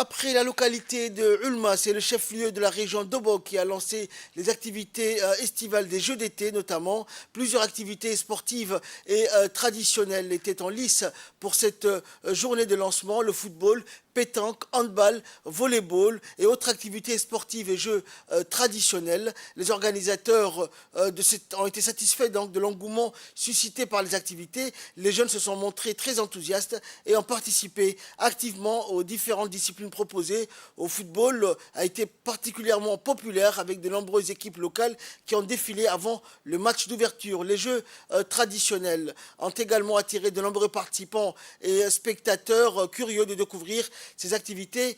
Après la localité de Ulma, c'est le chef-lieu de la région d'Obok qui a lancé les activités estivales des Jeux d'été notamment. Plusieurs activités sportives et traditionnelles étaient en lice pour cette journée de lancement. Le football, pétanque, handball, volleyball et autres activités sportives et jeux traditionnels. Les organisateurs ont été satisfaits donc de l'engouement suscité par les activités. Les jeunes se sont montrés très enthousiastes et ont participé activement aux différentes disciplines proposées. Au football a été particulièrement populaire avec de nombreuses équipes locales qui ont défilé avant le match d'ouverture. Les jeux traditionnels ont également attiré de nombreux participants et spectateurs curieux de découvrir ces activités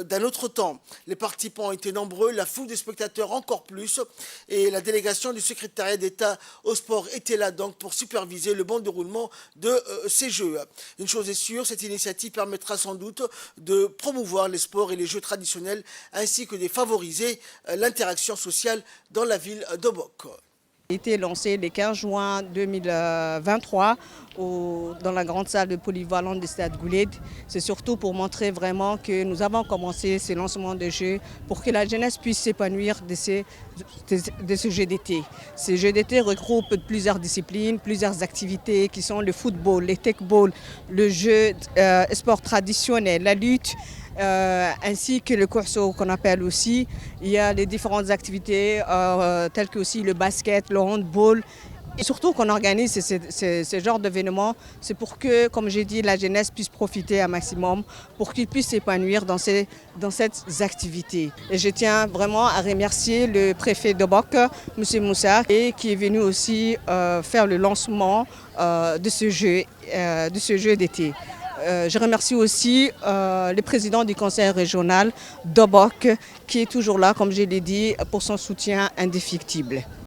d'un autre temps. Les participants ont été nombreux, la foule des spectateurs encore plus, et la délégation du secrétariat d'État au sport était là donc pour superviser le bon déroulement de ces jeux. Une chose est sûre, cette initiative permettra sans doute de promouvoir les sports et les jeux traditionnels ainsi que de favoriser l'interaction sociale dans la ville d'Obok. A été lancé le 15 juin 2023 dans la grande salle de polyvalente du Stade Gouled. C'est surtout pour montrer vraiment que nous avons commencé ces lancements de jeux pour que la jeunesse puisse s'épanouir de ce jeu d'été. Ces jeux d'été regroupent plusieurs disciplines, plusieurs activités qui sont le football, le techball, le jeu sport traditionnel, la lutte. Ainsi que le corso qu'on appelle aussi. Il y a les différentes activités telles que aussi le basket, le handball. Et surtout qu'on organise ce genre d'événements, c'est pour que, comme j'ai dit, la jeunesse puisse profiter un maximum, pour qu'ils puissent s'épanouir dans ces activités. Et je tiens vraiment à remercier le préfet d'Obok, M. Moussa, et qui est venu aussi faire le lancement de ce jeu d'été. Je remercie aussi le président du conseil régional d'Obok qui est toujours là, comme je l'ai dit, pour son soutien indéfectible.